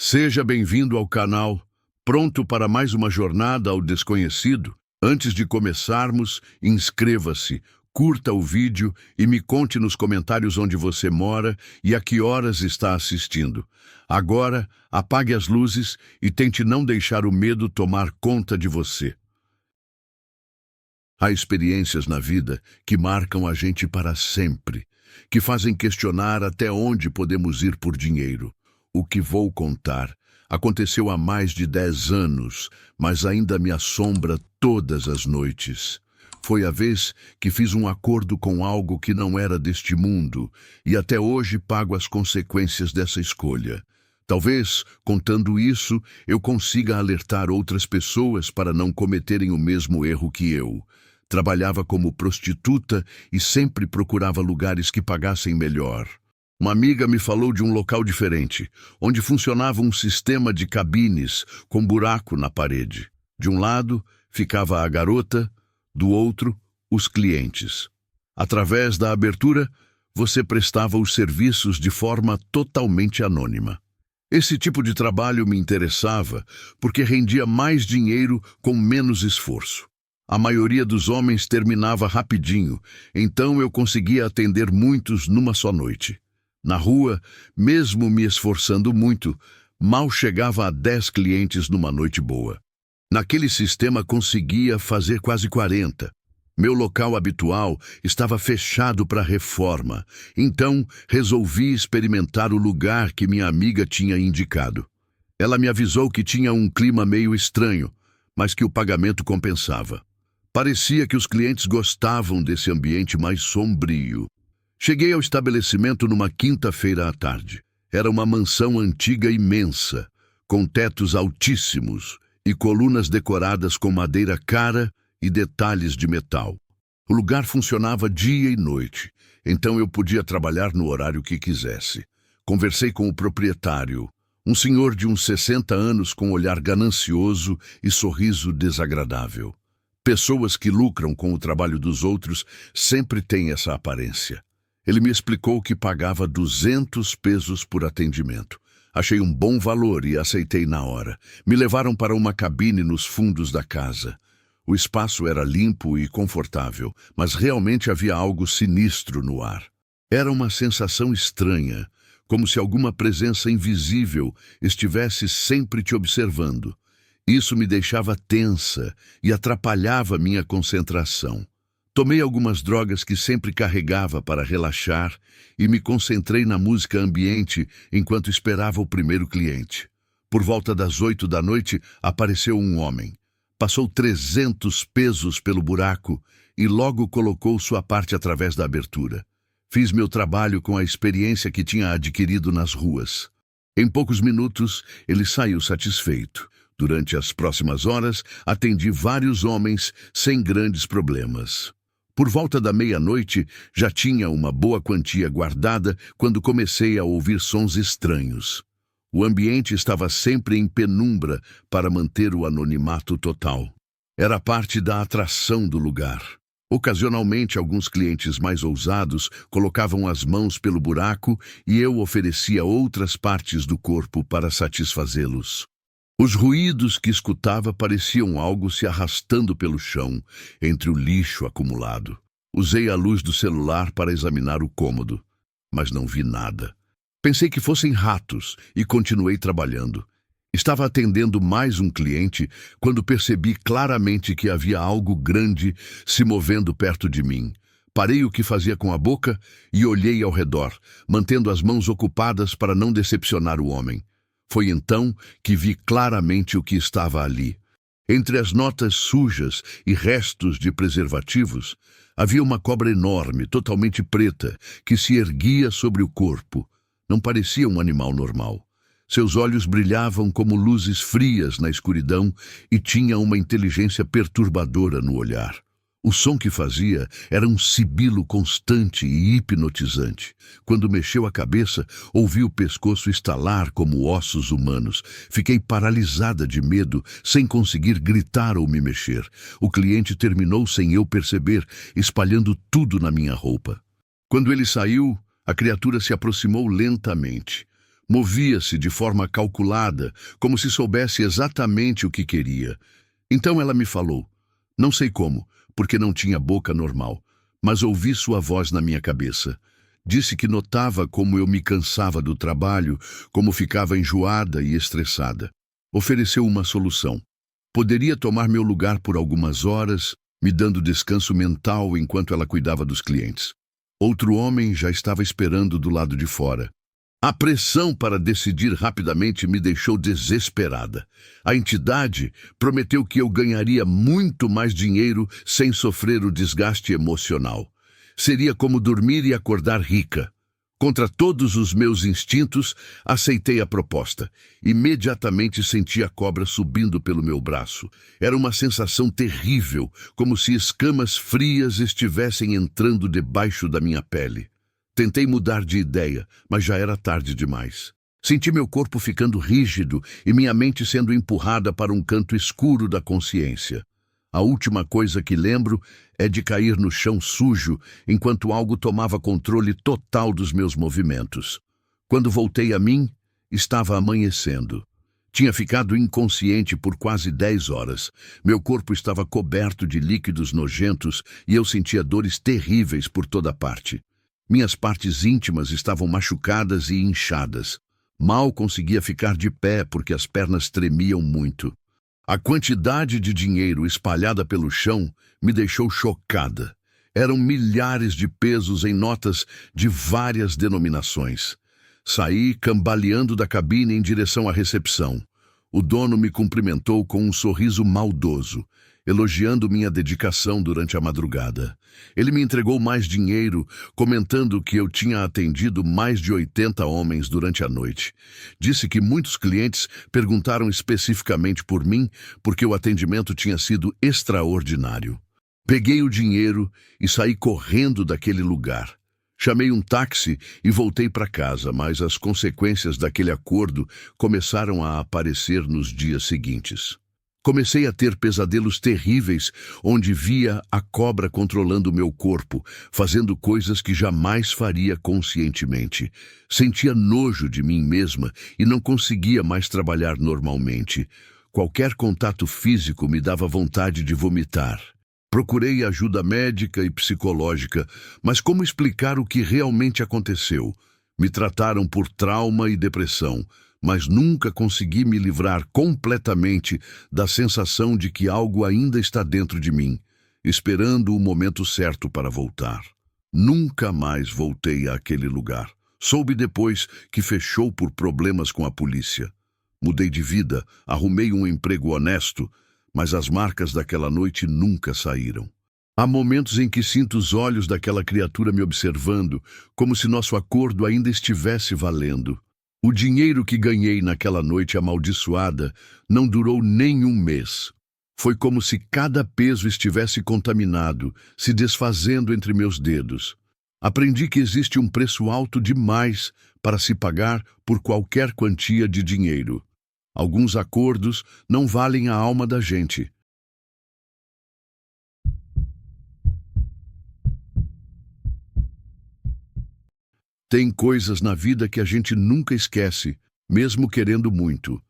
Seja bem-vindo ao canal. Pronto para mais uma jornada ao desconhecido? Antes de começarmos, inscreva-se, curta o vídeo e me conte nos comentários onde você mora e a que horas está assistindo. Agora, apague as luzes e tente não deixar o medo tomar conta de você. Há experiências na vida que marcam a gente para sempre, que fazem questionar até onde podemos ir por dinheiro. O que vou contar aconteceu há mais de 10 anos, mas ainda me assombra todas as noites. Foi a vez que fiz um acordo com algo que não era deste mundo, e até hoje pago as consequências dessa escolha. Talvez, contando isso, eu consiga alertar outras pessoas para não cometerem o mesmo erro que eu. Trabalhava como prostituta e sempre procurava lugares que pagassem melhor. Uma amiga me falou de um local diferente, onde funcionava um sistema de cabines com buraco na parede. De um lado, ficava a garota, do outro, os clientes. Através da abertura, você prestava os serviços de forma totalmente anônima. Esse tipo de trabalho me interessava porque rendia mais dinheiro com menos esforço. A maioria dos homens terminava rapidinho, então eu conseguia atender muitos numa só noite. Na rua, mesmo me esforçando muito, mal chegava a 10 clientes numa noite boa. Naquele sistema conseguia fazer quase 40. Meu local habitual estava fechado para reforma, então resolvi experimentar o lugar que minha amiga tinha indicado. Ela me avisou que tinha um clima meio estranho, mas que o pagamento compensava. Parecia que os clientes gostavam desse ambiente mais sombrio. Cheguei ao estabelecimento numa quinta-feira à tarde. Era uma mansão antiga imensa, com tetos altíssimos e colunas decoradas com madeira cara e detalhes de metal. O lugar funcionava dia e noite, então eu podia trabalhar no horário que quisesse. Conversei com o proprietário, um senhor de uns 60 anos com olhar ganancioso e sorriso desagradável. Pessoas que lucram com o trabalho dos outros sempre têm essa aparência. Ele me explicou que pagava 200 pesos por atendimento. Achei um bom valor e aceitei na hora. Me levaram para uma cabine nos fundos da casa. O espaço era limpo e confortável, mas realmente havia algo sinistro no ar. Era uma sensação estranha, como se alguma presença invisível estivesse sempre te observando. Isso me deixava tensa e atrapalhava minha concentração. Tomei algumas drogas que sempre carregava para relaxar e me concentrei na música ambiente enquanto esperava o primeiro cliente. Por volta das 8 da noite, apareceu um homem. Passou 300 pesos pelo buraco e logo colocou sua parte através da abertura. Fiz meu trabalho com a experiência que tinha adquirido nas ruas. Em poucos minutos, ele saiu satisfeito. Durante as próximas horas, atendi vários homens sem grandes problemas. Por volta da meia-noite, já tinha uma boa quantia guardada quando comecei a ouvir sons estranhos. O ambiente estava sempre em penumbra para manter o anonimato total. Era parte da atração do lugar. Ocasionalmente, alguns clientes mais ousados colocavam as mãos pelo buraco e eu oferecia outras partes do corpo para satisfazê-los. Os ruídos que escutava pareciam algo se arrastando pelo chão, entre o lixo acumulado. Usei a luz do celular para examinar o cômodo, mas não vi nada. Pensei que fossem ratos e continuei trabalhando. Estava atendendo mais um cliente quando percebi claramente que havia algo grande se movendo perto de mim. Parei o que fazia com a boca e olhei ao redor, mantendo as mãos ocupadas para não decepcionar o homem. Foi então que vi claramente o que estava ali. Entre as notas sujas e restos de preservativos, havia uma cobra enorme, totalmente preta, que se erguia sobre o corpo. Não parecia um animal normal. Seus olhos brilhavam como luzes frias na escuridão e tinha uma inteligência perturbadora no olhar. O som que fazia era um sibilo constante e hipnotizante. Quando mexeu a cabeça, ouvi o pescoço estalar como ossos humanos. Fiquei paralisada de medo, sem conseguir gritar ou me mexer. O cliente terminou sem eu perceber, espalhando tudo na minha roupa. Quando ele saiu, a criatura se aproximou lentamente. Movia-se de forma calculada, como se soubesse exatamente o que queria. Então ela me falou. Não sei como, porque não tinha boca normal, mas ouvi sua voz na minha cabeça. Disse que notava como eu me cansava do trabalho, como ficava enjoada e estressada. Ofereceu uma solução. Poderia tomar meu lugar por algumas horas, me dando descanso mental enquanto ela cuidava dos clientes. Outro homem já estava esperando do lado de fora. A pressão para decidir rapidamente me deixou desesperada. A entidade prometeu que eu ganharia muito mais dinheiro sem sofrer o desgaste emocional. Seria como dormir e acordar rica. Contra todos os meus instintos, aceitei a proposta. Imediatamente senti a cobra subindo pelo meu braço. Era uma sensação terrível, como se escamas frias estivessem entrando debaixo da minha pele. Tentei mudar de ideia, mas já era tarde demais. Senti meu corpo ficando rígido e minha mente sendo empurrada para um canto escuro da consciência. A última coisa que lembro é de cair no chão sujo enquanto algo tomava controle total dos meus movimentos. Quando voltei a mim, estava amanhecendo. Tinha ficado inconsciente por quase 10 horas. Meu corpo estava coberto de líquidos nojentos e eu sentia dores terríveis por toda parte. Minhas partes íntimas estavam machucadas e inchadas. Mal conseguia ficar de pé porque as pernas tremiam muito. A quantidade de dinheiro espalhada pelo chão me deixou chocada. Eram milhares de pesos em notas de várias denominações. Saí cambaleando da cabine em direção à recepção. O dono me cumprimentou com um sorriso maldoso, elogiando minha dedicação durante a madrugada. Ele me entregou mais dinheiro, comentando que eu tinha atendido mais de 80 homens durante a noite. Disse que muitos clientes perguntaram especificamente por mim, porque o atendimento tinha sido extraordinário. Peguei o dinheiro e saí correndo daquele lugar. Chamei um táxi e voltei para casa, mas as consequências daquele acordo começaram a aparecer nos dias seguintes. Comecei a ter pesadelos terríveis, onde via a cobra controlando meu corpo, fazendo coisas que jamais faria conscientemente. Sentia nojo de mim mesma e não conseguia mais trabalhar normalmente. Qualquer contato físico me dava vontade de vomitar. Procurei ajuda médica e psicológica, mas como explicar o que realmente aconteceu? Me trataram por trauma e depressão, mas nunca consegui me livrar completamente da sensação de que algo ainda está dentro de mim, esperando o momento certo para voltar. Nunca mais voltei àquele lugar. Soube depois que fechou por problemas com a polícia. Mudei de vida, arrumei um emprego honesto, mas as marcas daquela noite nunca saíram. Há momentos em que sinto os olhos daquela criatura me observando, como se nosso acordo ainda estivesse valendo. O dinheiro que ganhei naquela noite amaldiçoada não durou nem um mês. Foi como se cada peso estivesse contaminado, se desfazendo entre meus dedos. Aprendi que existe um preço alto demais para se pagar por qualquer quantia de dinheiro. Alguns acordos não valem a alma da gente. Tem coisas na vida que a gente nunca esquece, mesmo querendo muito.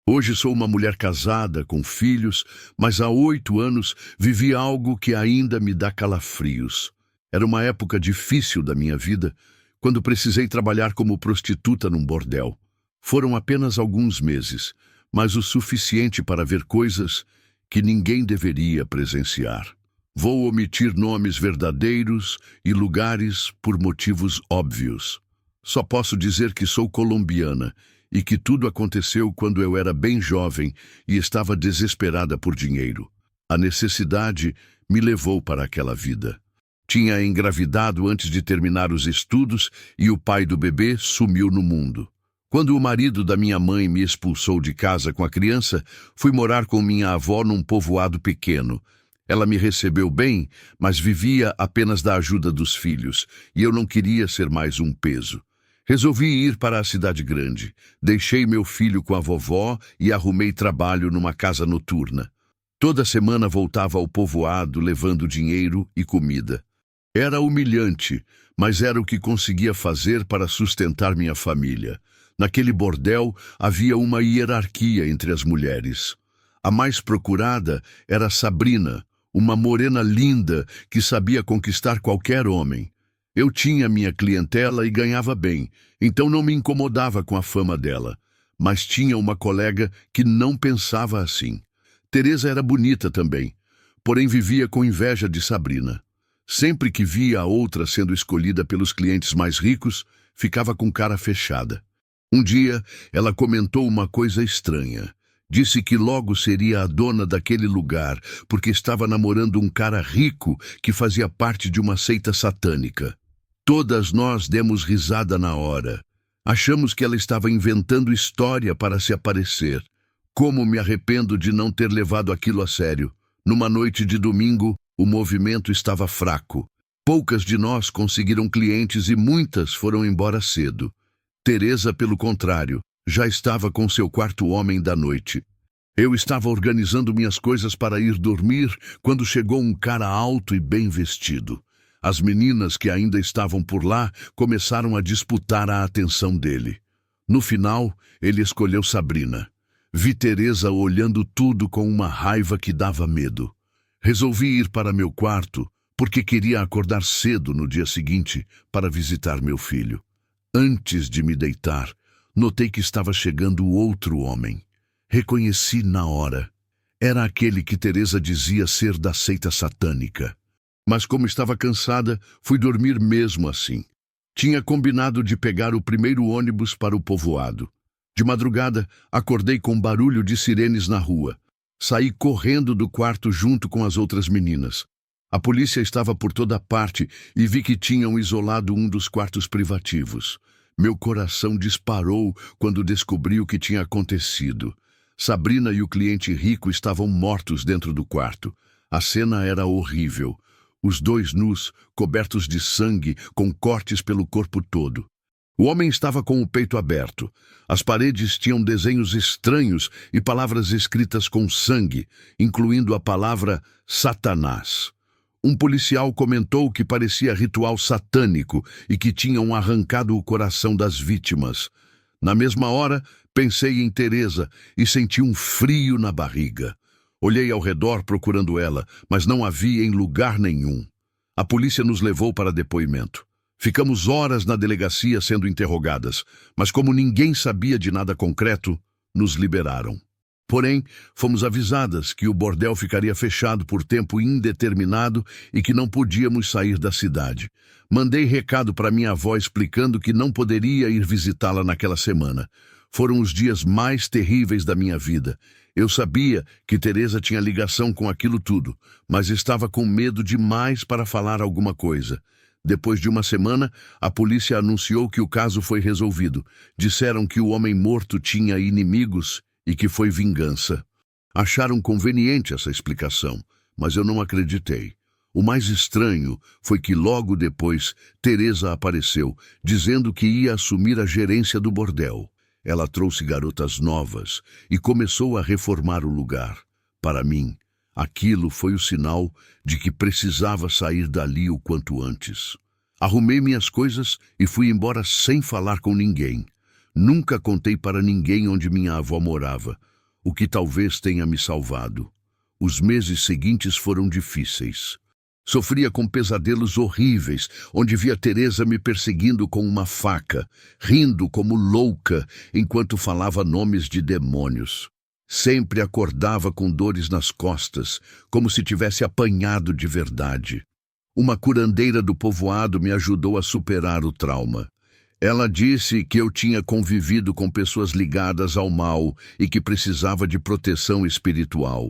Hoje sou uma mulher casada, com filhos, mas há 8 anos vivi algo que ainda me dá calafrios. Era uma época difícil da minha vida, quando precisei trabalhar como prostituta num bordel. Foram apenas alguns meses, mas o suficiente para ver coisas que ninguém deveria presenciar. Vou omitir nomes verdadeiros e lugares por motivos óbvios. Só posso dizer que sou colombiana e que tudo aconteceu quando eu era bem jovem e estava desesperada por dinheiro. A necessidade me levou para aquela vida. Tinha engravidado antes de terminar os estudos e o pai do bebê sumiu no mundo. Quando o marido da minha mãe me expulsou de casa com a criança, fui morar com minha avó num povoado pequeno. Ela me recebeu bem, mas vivia apenas da ajuda dos filhos, e eu não queria ser mais um peso. Resolvi ir para a cidade grande. Deixei meu filho com a vovó e arrumei trabalho numa casa noturna. Toda semana voltava ao povoado levando dinheiro e comida. Era humilhante, mas era o que conseguia fazer para sustentar minha família. Naquele bordel havia uma hierarquia entre as mulheres. A mais procurada era Sabrina, uma morena linda que sabia conquistar qualquer homem. Eu tinha minha clientela e ganhava bem, então não me incomodava com a fama dela. Mas tinha uma colega que não pensava assim. Teresa era bonita também, porém vivia com inveja de Sabrina. Sempre que via a outra sendo escolhida pelos clientes mais ricos, ficava com cara fechada. Um dia, ela comentou uma coisa estranha. Disse que logo seria a dona daquele lugar, porque estava namorando um cara rico que fazia parte de uma seita satânica. Todas nós demos risada na hora. Achamos que ela estava inventando história para se aparecer. Como me arrependo de não ter levado aquilo a sério. Numa noite de domingo, o movimento estava fraco. Poucas de nós conseguiram clientes e muitas foram embora cedo. Teresa, pelo contrário, já estava com seu quarto homem da noite. Eu estava organizando minhas coisas para ir dormir quando chegou um cara alto e bem vestido. As meninas que ainda estavam por lá começaram a disputar a atenção dele. No final, ele escolheu Sabrina. Vi Teresa olhando tudo com uma raiva que dava medo. Resolvi ir para meu quarto, porque queria acordar cedo no dia seguinte para visitar meu filho. Antes de me deitar, notei que estava chegando outro homem. Reconheci na hora. Era aquele que Teresa dizia ser da seita satânica. Mas como estava cansada, fui dormir mesmo assim. Tinha combinado de pegar o primeiro ônibus para o povoado. De madrugada, acordei com barulho de sirenes na rua. Saí correndo do quarto junto com as outras meninas. A polícia estava por toda parte e vi que tinham isolado um dos quartos privativos. Meu coração disparou quando descobri o que tinha acontecido. Sabrina e o cliente rico estavam mortos dentro do quarto. A cena era horrível. Os dois nus, cobertos de sangue, com cortes pelo corpo todo. O homem estava com o peito aberto. As paredes tinham desenhos estranhos e palavras escritas com sangue, incluindo a palavra Satanás. Um policial comentou que parecia ritual satânico e que tinham arrancado o coração das vítimas. Na mesma hora, pensei em Teresa e senti um frio na barriga. Olhei ao redor procurando ela, mas não a vi em lugar nenhum. A polícia nos levou para depoimento. Ficamos horas na delegacia sendo interrogadas, mas como ninguém sabia de nada concreto, nos liberaram. Porém, fomos avisadas que o bordel ficaria fechado por tempo indeterminado e que não podíamos sair da cidade. Mandei recado para minha avó explicando que não poderia ir visitá-la naquela semana. Foram os dias mais terríveis da minha vida. Eu sabia que Teresa tinha ligação com aquilo tudo, mas estava com medo demais para falar alguma coisa. Depois de uma semana, a polícia anunciou que o caso foi resolvido. Disseram que o homem morto tinha inimigos e que foi vingança. Acharam conveniente essa explicação, mas eu não acreditei. O mais estranho foi que logo depois Teresa apareceu, dizendo que ia assumir a gerência do bordel. Ela trouxe garotas novas e começou a reformar o lugar. Para mim, aquilo foi o sinal de que precisava sair dali o quanto antes. Arrumei minhas coisas e fui embora sem falar com ninguém. Nunca contei para ninguém onde minha avó morava, o que talvez tenha me salvado. Os meses seguintes foram difíceis. Sofria com pesadelos horríveis, onde via Teresa me perseguindo com uma faca, rindo como louca enquanto falava nomes de demônios. Sempre acordava com dores nas costas, como se tivesse apanhado de verdade. Uma curandeira do povoado me ajudou a superar o trauma. Ela disse que eu tinha convivido com pessoas ligadas ao mal e que precisava de proteção espiritual.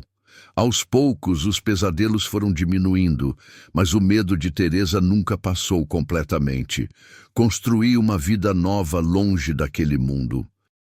Aos poucos, os pesadelos foram diminuindo, mas o medo de Teresa nunca passou completamente. Construí uma vida nova longe daquele mundo.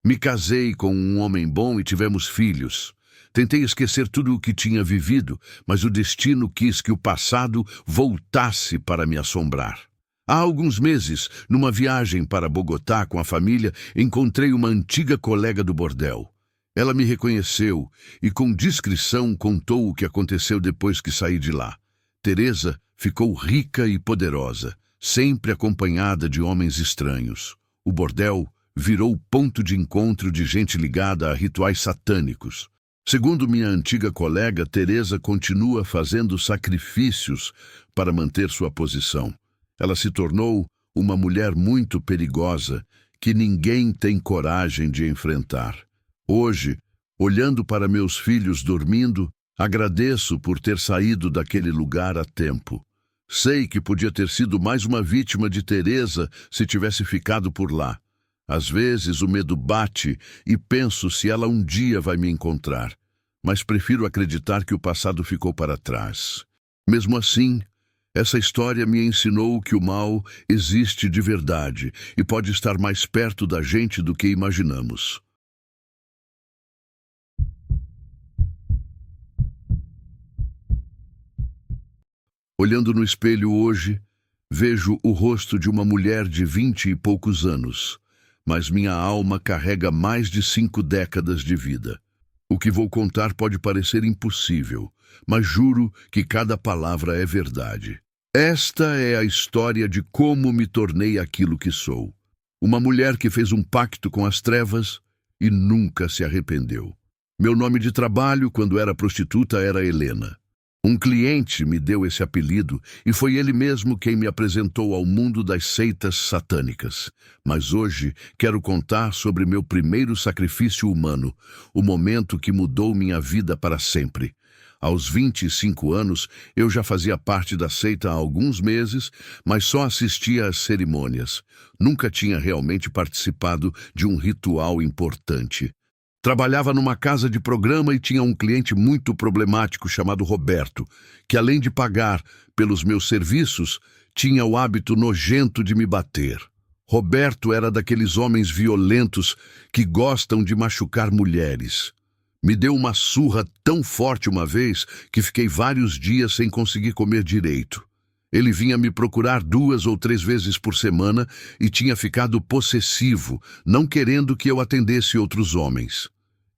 Me casei com um homem bom e tivemos filhos. Tentei esquecer tudo o que tinha vivido, mas o destino quis que o passado voltasse para me assombrar. Há alguns meses, numa viagem para Bogotá com a família, encontrei uma antiga colega do bordel. Ela me reconheceu e, com discrição, contou o que aconteceu depois que saí de lá. Teresa ficou rica e poderosa, sempre acompanhada de homens estranhos. O bordel virou ponto de encontro de gente ligada a rituais satânicos. Segundo minha antiga colega, Teresa continua fazendo sacrifícios para manter sua posição. Ela se tornou uma mulher muito perigosa que ninguém tem coragem de enfrentar. Hoje, olhando para meus filhos dormindo, agradeço por ter saído daquele lugar a tempo. Sei que podia ter sido mais uma vítima de Teresa se tivesse ficado por lá. Às vezes o medo bate e penso se ela um dia vai me encontrar, mas prefiro acreditar que o passado ficou para trás. Mesmo assim, essa história me ensinou que o mal existe de verdade e pode estar mais perto da gente do que imaginamos. Olhando no espelho hoje, vejo o rosto de uma mulher de 20 e poucos anos, mas minha alma carrega mais de 5 décadas de vida. O que vou contar pode parecer impossível, mas juro que cada palavra é verdade. Esta é a história de como me tornei aquilo que sou. Uma mulher que fez um pacto com as trevas e nunca se arrependeu. Meu nome de trabalho, quando era prostituta, era Helena. Um cliente me deu esse apelido e foi ele mesmo quem me apresentou ao mundo das seitas satânicas. Mas hoje quero contar sobre meu primeiro sacrifício humano, o momento que mudou minha vida para sempre. Aos 25 anos, eu já fazia parte da seita há alguns meses, mas só assistia às cerimônias. Nunca tinha realmente participado de um ritual importante. Trabalhava numa casa de programa e tinha um cliente muito problemático chamado Roberto, que além de pagar pelos meus serviços, tinha o hábito nojento de me bater. Roberto era daqueles homens violentos que gostam de machucar mulheres. Me deu uma surra tão forte uma vez que fiquei vários dias sem conseguir comer direito. Ele vinha me procurar 2 ou 3 vezes por semana e tinha ficado possessivo, não querendo que eu atendesse outros homens.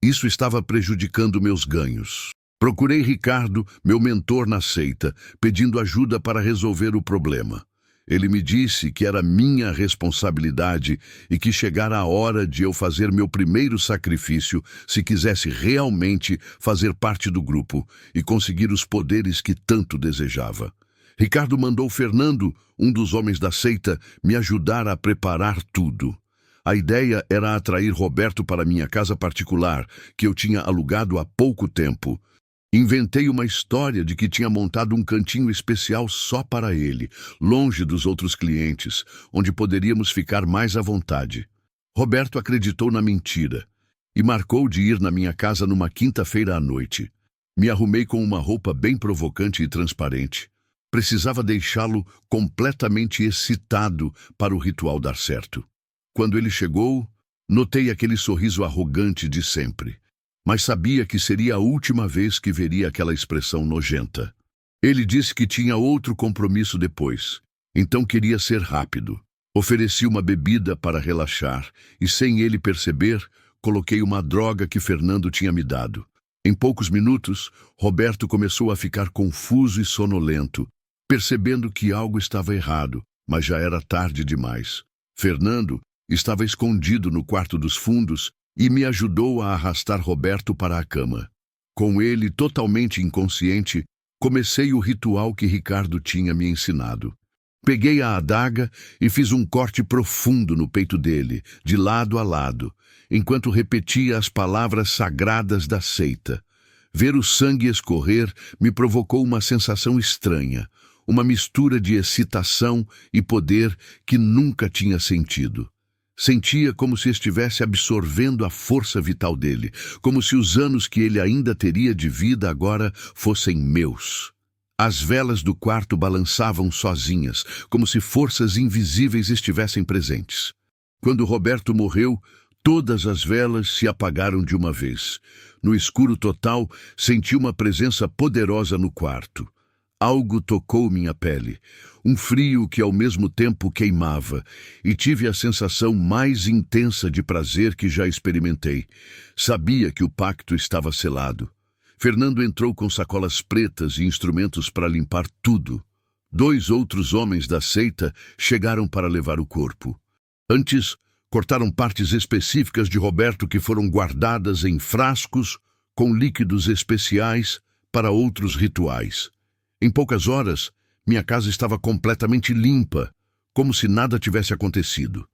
Isso estava prejudicando meus ganhos. Procurei Ricardo, meu mentor na seita, pedindo ajuda para resolver o problema. Ele me disse que era minha responsabilidade e que chegara a hora de eu fazer meu primeiro sacrifício se quisesse realmente fazer parte do grupo e conseguir os poderes que tanto desejava. Ricardo mandou Fernando, um dos homens da seita, me ajudar a preparar tudo. A ideia era atrair Roberto para minha casa particular, que eu tinha alugado há pouco tempo. Inventei uma história de que tinha montado um cantinho especial só para ele, longe dos outros clientes, onde poderíamos ficar mais à vontade. Roberto acreditou na mentira e marcou de ir na minha casa numa quinta-feira à noite. Me arrumei com uma roupa bem provocante e transparente. Precisava deixá-lo completamente excitado para o ritual dar certo. Quando ele chegou, notei aquele sorriso arrogante de sempre, mas sabia que seria a última vez que veria aquela expressão nojenta. Ele disse que tinha outro compromisso depois, então queria ser rápido. Ofereci uma bebida para relaxar e, sem ele perceber, coloquei uma droga que Fernando tinha me dado. Em poucos minutos, Roberto começou a ficar confuso e sonolento, percebendo que algo estava errado, mas já era tarde demais. Fernando estava escondido no quarto dos fundos e me ajudou a arrastar Roberto para a cama. Com ele totalmente inconsciente, comecei o ritual que Ricardo tinha me ensinado. Peguei a adaga e fiz um corte profundo no peito dele, de lado a lado, enquanto repetia as palavras sagradas da seita. Ver o sangue escorrer me provocou uma sensação estranha, uma mistura de excitação e poder que nunca tinha sentido. Sentia como se estivesse absorvendo a força vital dele, como se os anos que ele ainda teria de vida agora fossem meus. As velas do quarto balançavam sozinhas, como se forças invisíveis estivessem presentes. Quando Roberto morreu, todas as velas se apagaram de uma vez. No escuro total, senti uma presença poderosa no quarto. Algo tocou minha pele, um frio que ao mesmo tempo queimava, e tive a sensação mais intensa de prazer que já experimentei. Sabia que o pacto estava selado. Fernando entrou com sacolas pretas e instrumentos para limpar tudo. 2 outros homens da seita chegaram para levar o corpo. Antes, Cortaram partes específicas de Roberto que foram guardadas em frascos com líquidos especiais para outros rituais. Em poucas horas, minha casa estava completamente limpa, como se nada tivesse acontecido.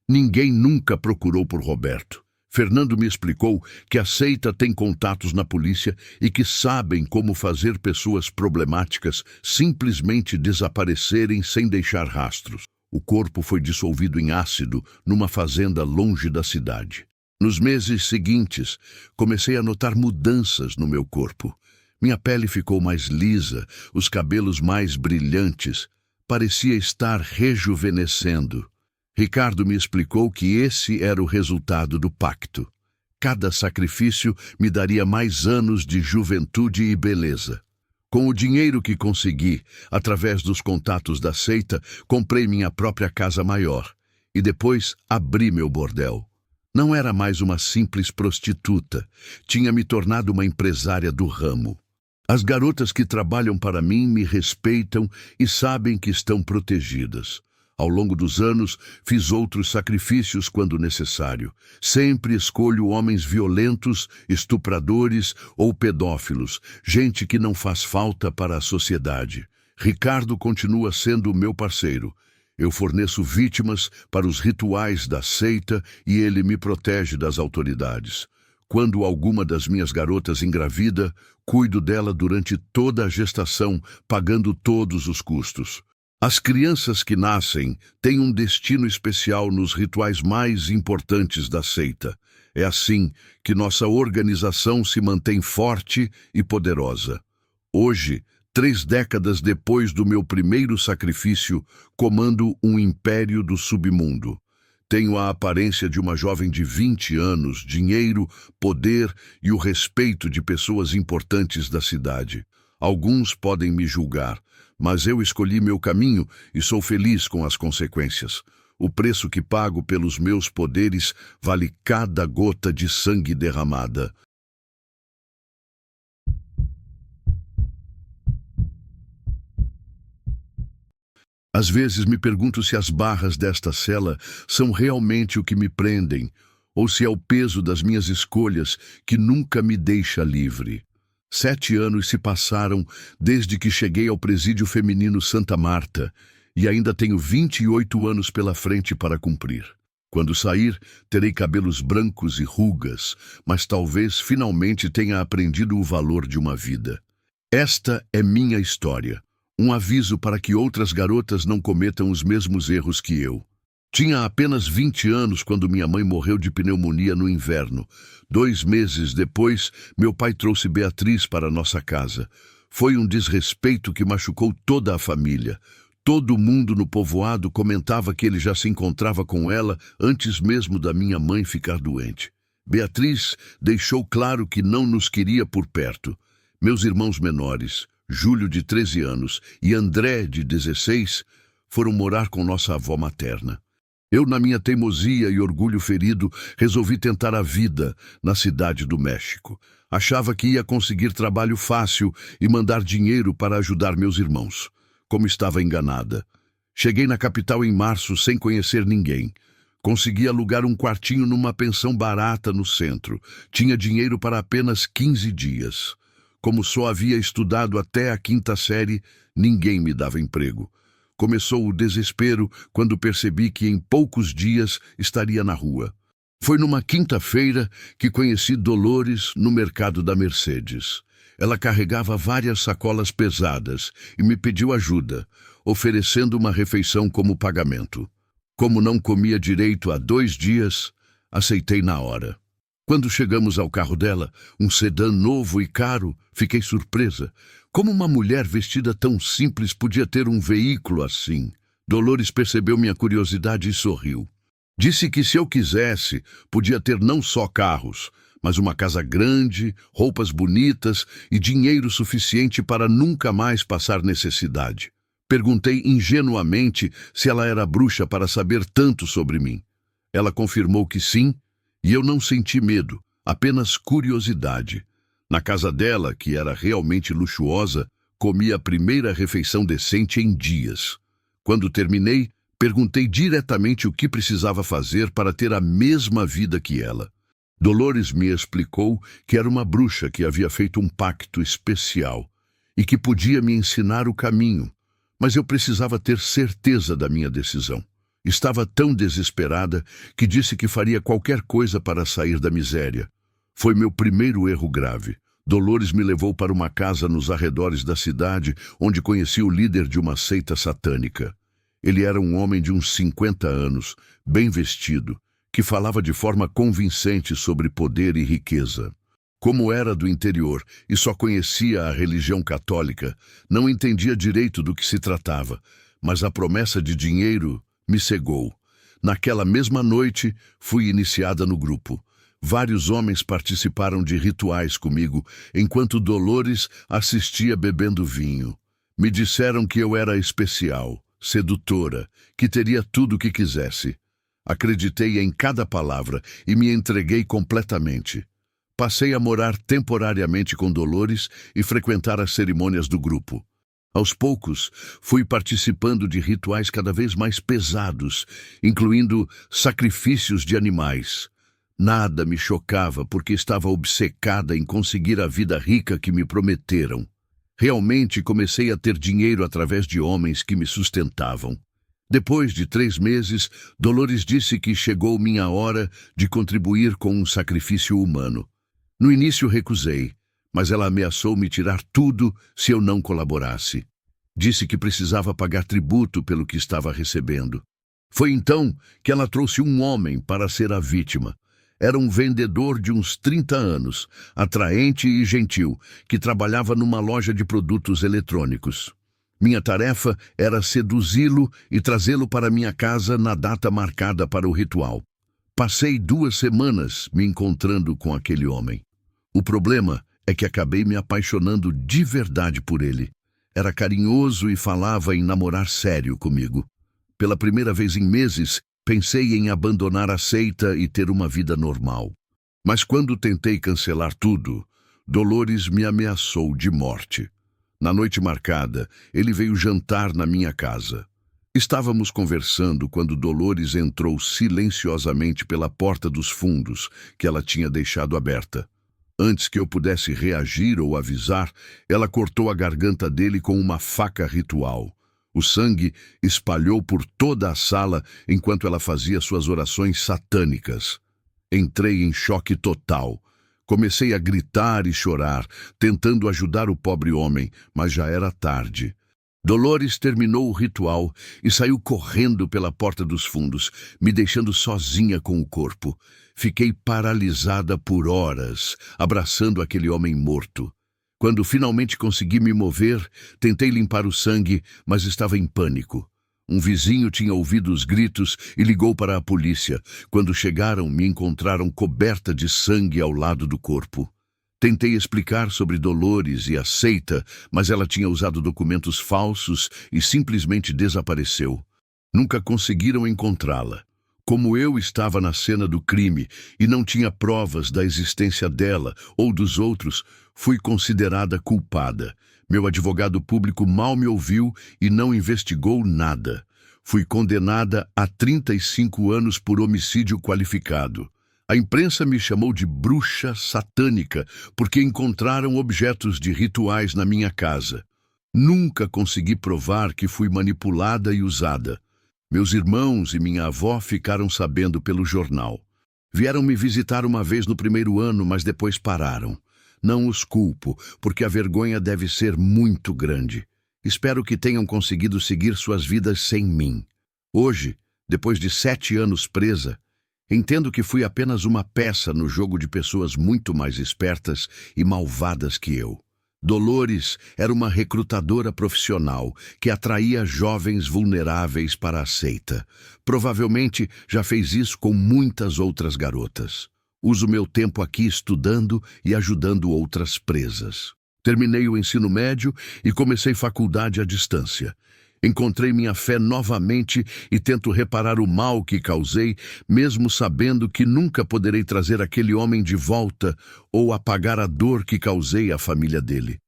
Ninguém nunca procurou por Roberto. Fernando me explicou que a seita tem contatos na polícia e que sabem como fazer pessoas problemáticas simplesmente desaparecerem sem deixar rastros. O corpo foi dissolvido em ácido numa fazenda longe da cidade. Nos meses seguintes, comecei a notar mudanças no meu corpo. Minha pele ficou mais lisa, os cabelos mais brilhantes. Parecia estar rejuvenescendo. Ricardo me explicou que esse era o resultado do pacto. Cada sacrifício me daria mais anos de juventude e beleza. Com o dinheiro que consegui, através dos contatos da seita, comprei minha própria casa maior e depois abri meu bordel. Não era mais uma simples prostituta, tinha me tornado uma empresária do ramo. As garotas que trabalham para mim me respeitam e sabem que estão protegidas. Ao longo dos anos, fiz outros sacrifícios quando necessário. Sempre escolho homens violentos, estupradores ou pedófilos, gente que não faz falta para a sociedade. Ricardo continua sendo o meu parceiro. Eu forneço vítimas para os rituais da seita e ele me protege das autoridades. Quando alguma das minhas garotas engravida, cuido dela durante toda a gestação, pagando todos os custos. As crianças que nascem têm um destino especial nos rituais mais importantes da seita. É assim que nossa organização se mantém forte e poderosa. Hoje, 3 décadas depois do meu primeiro sacrifício, comando um império do submundo. Tenho a aparência de uma jovem de 20 anos, dinheiro, poder e o respeito de pessoas importantes da cidade. Alguns podem me julgar, mas eu escolhi meu caminho e sou feliz com as consequências. O preço que pago pelos meus poderes vale cada gota de sangue derramada. Às vezes me pergunto se as barras desta cela são realmente o que me prendem, ou se é o peso das minhas escolhas que nunca me deixa livre. 7 anos se passaram desde que cheguei ao presídio feminino Santa Marta e ainda tenho 28 anos pela frente para cumprir. Quando sair, terei cabelos brancos e rugas, mas talvez finalmente tenha aprendido o valor de uma vida. Esta é minha história. Um aviso para que outras garotas não cometam os mesmos erros que eu. Tinha apenas 20 anos quando minha mãe morreu de pneumonia no inverno. 2 meses depois, meu pai trouxe Beatriz para nossa casa. Foi um desrespeito que machucou toda a família. Todo mundo no povoado comentava que ele já se encontrava com ela antes mesmo da minha mãe ficar doente. Beatriz deixou claro que não nos queria por perto. Meus irmãos menores, Júlio de 13 anos e André de 16, foram morar com nossa avó materna. Eu, na minha teimosia e orgulho ferido, resolvi tentar a vida na cidade do México. Achava que ia conseguir trabalho fácil e mandar dinheiro para ajudar meus irmãos. Como estava enganada. Cheguei na capital em março sem conhecer ninguém. Consegui alugar um quartinho numa pensão barata no centro. Tinha dinheiro para apenas 15 dias. Como só havia estudado até a 5ª série, ninguém me dava emprego. Começou o desespero quando percebi que em poucos dias estaria na rua. Foi numa quinta-feira que conheci Dolores no mercado da Mercedes. Ela carregava várias sacolas pesadas e me pediu ajuda, oferecendo uma refeição como pagamento. Como não comia direito há 2 dias, aceitei na hora. Quando chegamos ao carro dela, um sedã novo e caro, fiquei surpresa. Como uma mulher vestida tão simples podia ter um veículo assim? Dolores percebeu minha curiosidade e sorriu. Disse que se eu quisesse, podia ter não só carros, mas uma casa grande, roupas bonitas e dinheiro suficiente para nunca mais passar necessidade. Perguntei ingenuamente se ela era bruxa para saber tanto sobre mim. Ela confirmou que sim, e eu não senti medo, apenas curiosidade. Na casa dela, que era realmente luxuosa, comi a primeira refeição decente em dias. Quando terminei, Perguntei diretamente o que precisava fazer para ter a mesma vida que ela. Dolores me explicou que era uma bruxa que havia feito um pacto especial e que podia me ensinar o caminho, mas eu precisava ter certeza da minha decisão. Estava tão desesperada que disse que faria qualquer coisa para sair da miséria. Foi meu primeiro erro grave. Dolores me levou para uma casa nos arredores da cidade, onde conheci o líder de uma seita satânica. Ele era um homem de uns 50 anos, bem vestido, que falava de forma convincente sobre poder e riqueza. Como era do interior e só conhecia a religião católica, não entendia direito do que se tratava, mas a promessa de dinheiro me cegou. Naquela mesma noite, fui iniciada no grupo. Vários homens participaram de rituais comigo, enquanto Dolores assistia bebendo vinho. Me disseram que eu era especial, sedutora, que teria tudo o que quisesse. Acreditei em cada palavra e me entreguei completamente. Passei a morar temporariamente com Dolores e frequentar as cerimônias do grupo. Aos poucos, fui participando de rituais cada vez mais pesados, incluindo sacrifícios de animais. Nada me chocava porque estava obcecada em conseguir a vida rica que me prometeram. Realmente comecei a ter dinheiro através de homens que me sustentavam. Depois de 3 meses, Dolores disse que chegou minha hora de contribuir com um sacrifício humano. No início recusei, mas ela ameaçou me tirar tudo se eu não colaborasse. Disse que precisava pagar tributo pelo que estava recebendo. Foi então que ela trouxe um homem para ser a vítima. Era um vendedor de uns 30 anos, atraente e gentil, que trabalhava numa loja de produtos eletrônicos. Minha tarefa era seduzi-lo e trazê-lo para minha casa na data marcada para o ritual. Passei 2 semanas me encontrando com aquele homem. O problema é que acabei me apaixonando de verdade por ele. Era carinhoso e falava em namorar sério comigo. Pela primeira vez em meses, pensei em abandonar a seita e ter uma vida normal. Mas quando tentei cancelar tudo, Dolores me ameaçou de morte. Na noite marcada, ele veio jantar na minha casa. Estávamos conversando quando Dolores entrou silenciosamente pela porta dos fundos, que ela tinha deixado aberta. Antes que eu pudesse reagir ou avisar, ela cortou a garganta dele com uma faca ritual. O sangue espalhou por toda a sala enquanto ela fazia suas orações satânicas. Entrei em choque total. Comecei a gritar e chorar, tentando ajudar o pobre homem, mas já era tarde. Dolores terminou o ritual e saiu correndo pela porta dos fundos, me deixando sozinha com o corpo. Fiquei paralisada por horas, abraçando aquele homem morto. Quando finalmente consegui me mover, tentei limpar o sangue, mas estava em pânico. Um vizinho tinha ouvido os gritos e ligou para a polícia. Quando chegaram, me encontraram coberta de sangue ao lado do corpo. Tentei explicar sobre Dolores e a seita, mas ela tinha usado documentos falsos e simplesmente desapareceu. Nunca conseguiram encontrá-la. Como eu estava na cena do crime e não tinha provas da existência dela ou dos outros, fui considerada culpada. Meu advogado público mal me ouviu e não investigou nada. Fui condenada a 35 anos por homicídio qualificado. A imprensa me chamou de bruxa satânica porque encontraram objetos de rituais na minha casa. Nunca consegui provar que fui manipulada e usada. Meus irmãos e minha avó ficaram sabendo pelo jornal. Vieram me visitar uma vez no primeiro ano, mas depois pararam. Não os culpo, porque a vergonha deve ser muito grande. Espero que tenham conseguido seguir suas vidas sem mim. Hoje, depois de 7 anos presa, entendo que fui apenas uma peça no jogo de pessoas muito mais espertas e malvadas que eu. Dolores era uma recrutadora profissional que atraía jovens vulneráveis para a seita. Provavelmente já fez isso com muitas outras garotas. Uso meu tempo aqui estudando e ajudando outras presas. Terminei o ensino médio e comecei faculdade à distância. Encontrei minha fé novamente e tento reparar o mal que causei, mesmo sabendo que nunca poderei trazer aquele homem de volta ou apagar a dor que causei à família dele.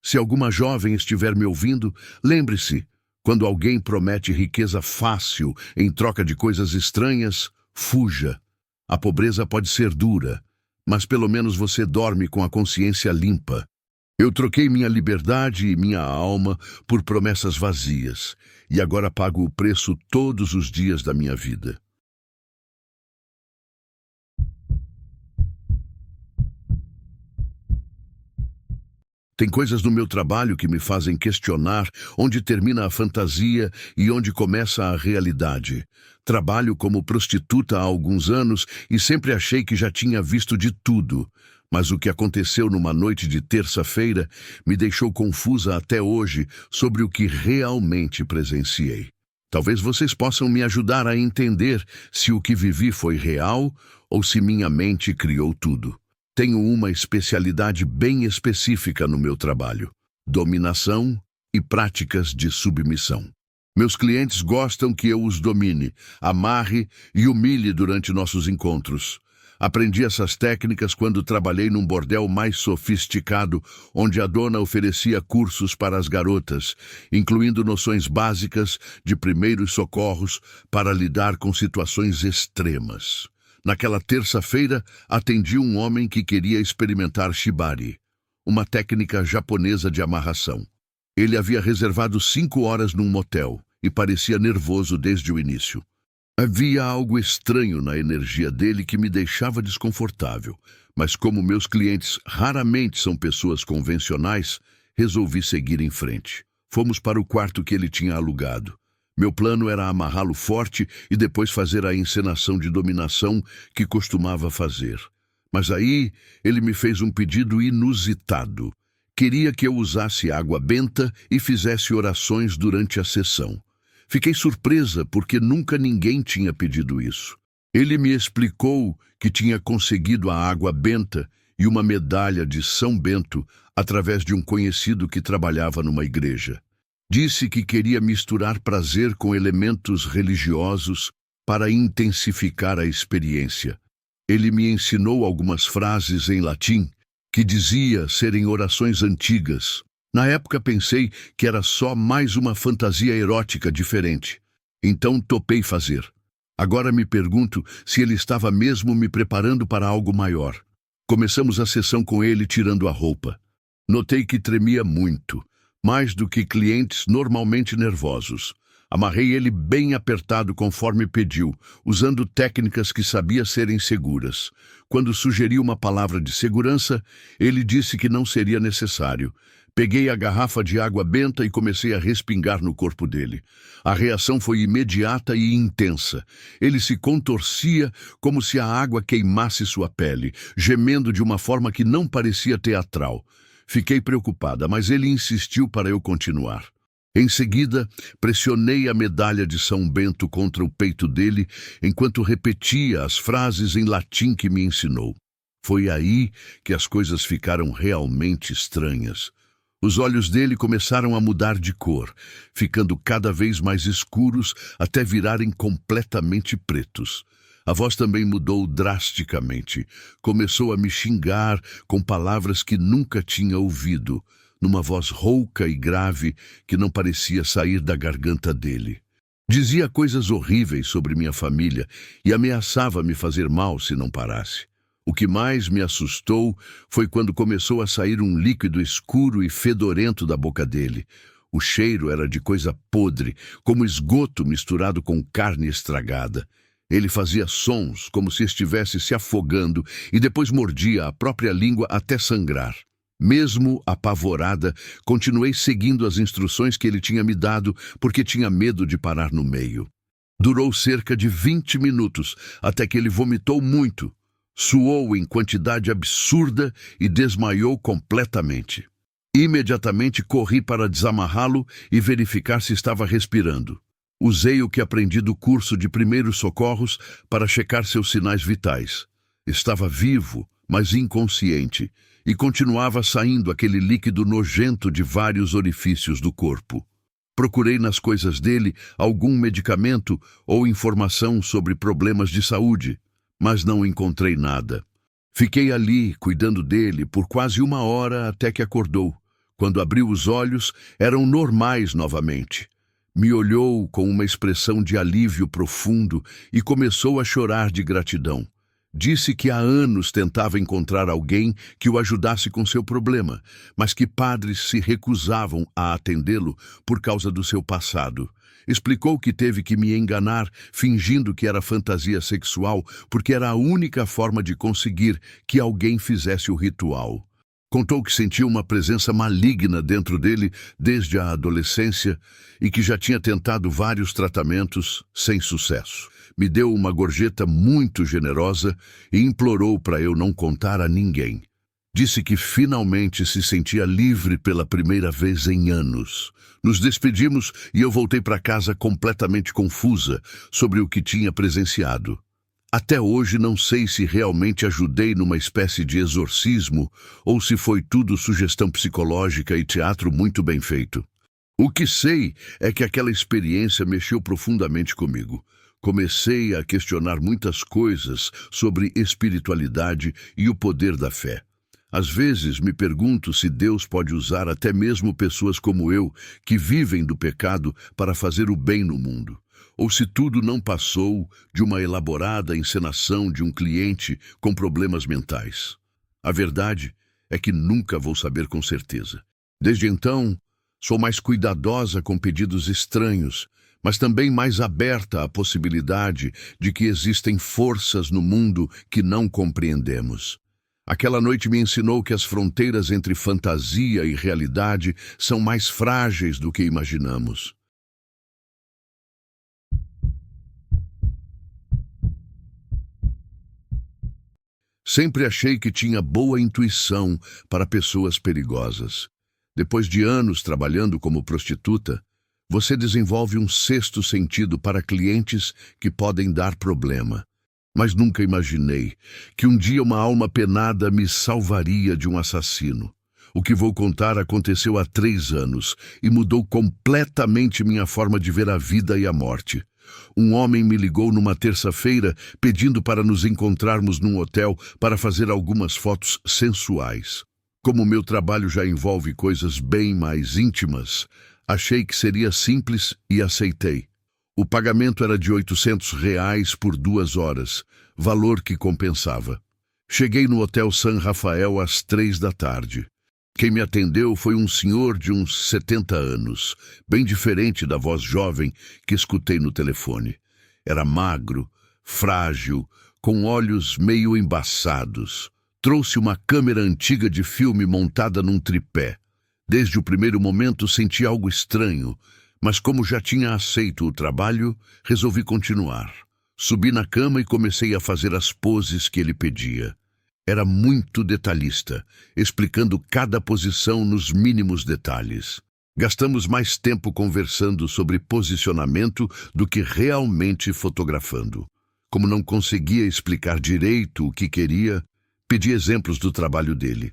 Se alguma jovem estiver me ouvindo, lembre-se, Quando alguém promete riqueza fácil em troca de coisas estranhas, fuja. A pobreza pode ser dura, mas pelo menos você dorme com a consciência limpa. Eu troquei minha liberdade e minha alma por promessas vazias, e agora pago o preço todos os dias da minha vida. Tem coisas no meu trabalho que me fazem questionar onde termina a fantasia e onde começa a realidade. Trabalho como prostituta há alguns anos e sempre achei que já tinha visto de tudo. Mas o que aconteceu numa noite de terça-feira me deixou confusa até hoje sobre o que realmente presenciei. Talvez vocês possam me ajudar a entender se o que vivi foi real ou se minha mente criou tudo. Tenho uma especialidade bem específica no meu trabalho: dominação e práticas de submissão. Meus clientes gostam que eu os domine, amarre e humilhe durante nossos encontros. Aprendi essas técnicas quando trabalhei num bordel mais sofisticado, onde a dona oferecia cursos para as garotas, incluindo noções básicas de primeiros socorros para lidar com situações extremas. Naquela terça-feira, atendi um homem que queria experimentar shibari, uma técnica japonesa de amarração. Ele havia reservado 5 horas num motel e parecia nervoso desde o início. Havia algo estranho na energia dele que me deixava desconfortável, mas como meus clientes raramente são pessoas convencionais, resolvi seguir em frente. Fomos para o quarto que ele tinha alugado. Meu plano era amarrá-lo forte e depois fazer a encenação de dominação que costumava fazer. Mas aí ele me fez um pedido inusitado. Queria que eu usasse água benta e fizesse orações durante a sessão. Fiquei surpresa porque nunca ninguém tinha pedido isso. Ele me explicou que tinha conseguido a água benta e uma medalha de São Bento através de um conhecido que trabalhava numa igreja. Disse que queria misturar prazer com elementos religiosos para intensificar a experiência. Ele me ensinou algumas frases em latim que dizia serem orações antigas. Na época pensei que era só mais uma fantasia erótica diferente. Então topei fazer. Agora me pergunto se ele estava mesmo me preparando para algo maior. Começamos a sessão com ele tirando a roupa. Notei que tremia muito, mais do que clientes normalmente nervosos. Amarrei ele bem apertado conforme pediu, usando técnicas que sabia serem seguras. Quando sugeri uma palavra de segurança, ele disse que não seria necessário. Peguei a garrafa de água benta e comecei a respingar no corpo dele. A reação foi imediata e intensa. Ele se contorcia como se a água queimasse sua pele, gemendo de uma forma que não parecia teatral. Fiquei preocupada, mas ele insistiu para eu continuar. Em seguida, pressionei a medalha de São Bento contra o peito dele enquanto repetia as frases em latim que me ensinou. Foi aí que as coisas ficaram realmente estranhas. Os olhos dele começaram a mudar de cor, ficando cada vez mais escuros até virarem completamente pretos. A voz também mudou drasticamente. Começou a me xingar com palavras que nunca tinha ouvido, numa voz rouca e grave que não parecia sair da garganta dele. Dizia coisas horríveis sobre minha família e ameaçava me fazer mal se não parasse. O que mais me assustou foi quando começou a sair um líquido escuro e fedorento da boca dele. O cheiro era de coisa podre, como esgoto misturado com carne estragada. Ele fazia sons como se estivesse se afogando e depois mordia a própria língua até sangrar. Mesmo apavorada, continuei seguindo as instruções que ele tinha me dado porque tinha medo de parar no meio. Durou cerca de 20 minutos, até que ele vomitou muito. Suou em quantidade absurda e desmaiou completamente. Imediatamente corri para desamarrá-lo e verificar se estava respirando. Usei o que aprendi do curso de primeiros socorros para checar seus sinais vitais. Estava vivo, mas inconsciente, e continuava saindo aquele líquido nojento de vários orifícios do corpo. Procurei nas coisas dele algum medicamento ou informação sobre problemas de saúde, mas não encontrei nada. Fiquei ali, cuidando dele, por quase 1 hora até que acordou. Quando abriu os olhos, eram normais novamente. Me olhou com uma expressão de alívio profundo e começou a chorar de gratidão. Disse que há anos tentava encontrar alguém que o ajudasse com seu problema, mas que padres se recusavam a atendê-lo por causa do seu passado. Explicou que teve que me enganar, fingindo que era fantasia sexual, porque era a única forma de conseguir que alguém fizesse o ritual. Contou que sentia uma presença maligna dentro dele desde a adolescência e que já tinha tentado vários tratamentos sem sucesso. Me deu uma gorjeta muito generosa e implorou para eu não contar a ninguém. Disse que finalmente se sentia livre pela primeira vez em anos. Nos despedimos e eu voltei para casa completamente confusa sobre o que tinha presenciado. Até hoje não sei se realmente ajudei numa espécie de exorcismo ou se foi tudo sugestão psicológica e teatro muito bem feito. O que sei é que aquela experiência mexeu profundamente comigo. Comecei a questionar muitas coisas sobre espiritualidade e o poder da fé. Às vezes me pergunto se Deus pode usar até mesmo pessoas como eu, que vivem do pecado, para fazer o bem no mundo. Ou se tudo não passou de uma elaborada encenação de um cliente com problemas mentais. A verdade é que nunca vou saber com certeza. Desde então, sou mais cuidadosa com pedidos estranhos, mas também mais aberta à possibilidade de que existem forças no mundo que não compreendemos. Aquela noite me ensinou que as fronteiras entre fantasia e realidade são mais frágeis do que imaginamos. Sempre achei que tinha boa intuição para pessoas perigosas. Depois de anos trabalhando como prostituta, você desenvolve um sexto sentido para clientes que podem dar problema. Mas nunca imaginei que um dia uma alma penada me salvaria de um assassino. O que vou contar aconteceu há 3 anos e mudou completamente minha forma de ver a vida e a morte. Um homem me ligou numa terça-feira pedindo para nos encontrarmos num hotel para fazer algumas fotos sensuais. Como meu trabalho já envolve coisas bem mais íntimas, achei que seria simples e aceitei. O pagamento era de R$ 800 por 2 horas, valor que compensava. Cheguei no Hotel San Rafael às 3 da tarde. Quem me atendeu foi um senhor de uns 70 anos, bem diferente da voz jovem que escutei no telefone. Era magro, frágil, com olhos meio embaçados. Trouxe uma câmera antiga de filme montada num tripé. Desde o primeiro momento senti algo estranho, mas como já tinha aceito o trabalho, resolvi continuar. Subi na cama e comecei a fazer as poses que ele pedia. Era muito detalhista, explicando cada posição nos mínimos detalhes. Gastamos mais tempo conversando sobre posicionamento do que realmente fotografando. Como não conseguia explicar direito o que queria, pedi exemplos do trabalho dele.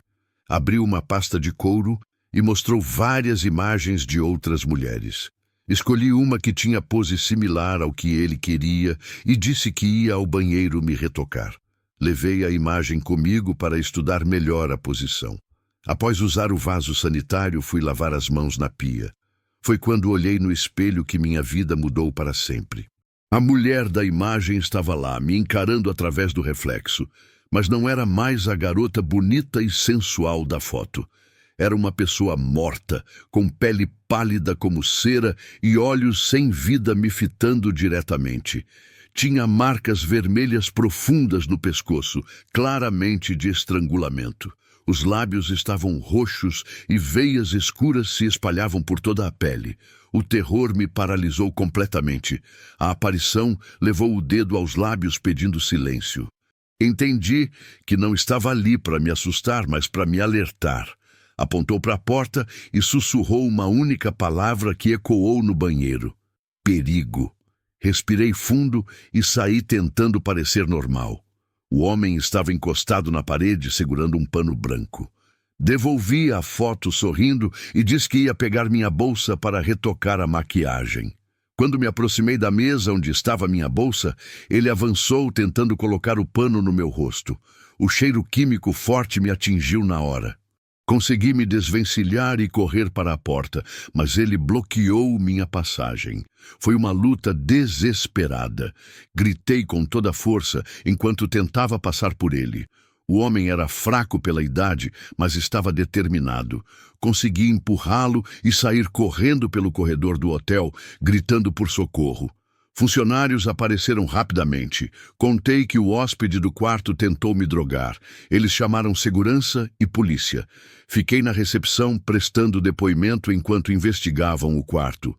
Abriu uma pasta de couro e mostrou várias imagens de outras mulheres. Escolhi uma que tinha pose similar ao que ele queria e disse que ia ao banheiro me retocar. Levei a imagem comigo para estudar melhor a posição. Após usar o vaso sanitário, fui lavar as mãos na pia. Foi quando olhei no espelho que minha vida mudou para sempre. A mulher da imagem estava lá, me encarando através do reflexo, mas não era mais a garota bonita e sensual da foto. Era uma pessoa morta, com pele pálida como cera e olhos sem vida me fitando diretamente. Tinha marcas vermelhas profundas no pescoço, claramente de estrangulamento. Os lábios estavam roxos e veias escuras se espalhavam por toda a pele. O terror me paralisou completamente. A aparição levou o dedo aos lábios pedindo silêncio. Entendi que não estava ali para me assustar, mas para me alertar. Apontou para a porta e sussurrou uma única palavra que ecoou no banheiro: perigo. Respirei fundo e saí tentando parecer normal. O homem estava encostado na parede segurando um pano branco. Devolvi a foto sorrindo e disse que ia pegar minha bolsa para retocar a maquiagem. Quando me aproximei da mesa onde estava minha bolsa, ele avançou tentando colocar o pano no meu rosto. O cheiro químico forte me atingiu na hora. Consegui me desvencilhar e correr para a porta, mas ele bloqueou minha passagem. Foi uma luta desesperada. Gritei com toda a força enquanto tentava passar por ele. O homem era fraco pela idade, mas estava determinado. Consegui empurrá-lo e sair correndo pelo corredor do hotel, gritando por socorro. Funcionários apareceram rapidamente. Contei que o hóspede do quarto tentou me drogar. Eles chamaram segurança e polícia. Fiquei na recepção prestando depoimento enquanto investigavam o quarto.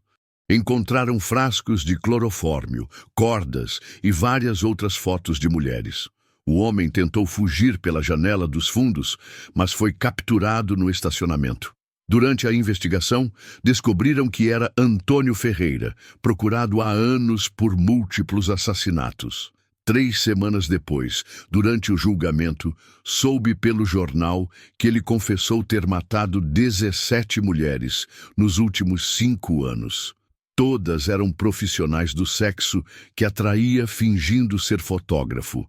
Encontraram frascos de clorofórmio, cordas e várias outras fotos de mulheres. O homem tentou fugir pela janela dos fundos, mas foi capturado no estacionamento. Durante a investigação, descobriram que era Antônio Ferreira, procurado há anos por múltiplos assassinatos. 3 semanas depois, durante o julgamento, soube pelo jornal que ele confessou ter matado 17 mulheres nos últimos 5 anos. Todas eram profissionais do sexo que atraía fingindo ser fotógrafo.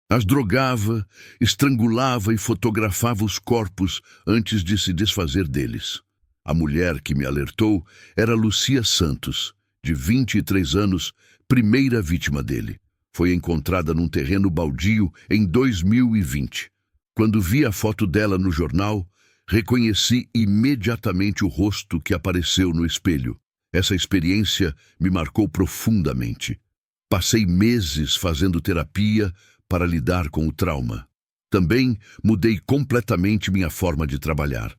As drogava, estrangulava e fotografava os corpos antes de se desfazer deles. A mulher que me alertou era Lucia Santos, de 23 anos, primeira vítima dele. Foi encontrada num terreno baldio em 2020. Quando vi a foto dela no jornal, reconheci imediatamente o rosto que apareceu no espelho. Essa experiência me marcou profundamente. Passei meses fazendo terapia para lidar com o trauma. Também mudei completamente minha forma de trabalhar.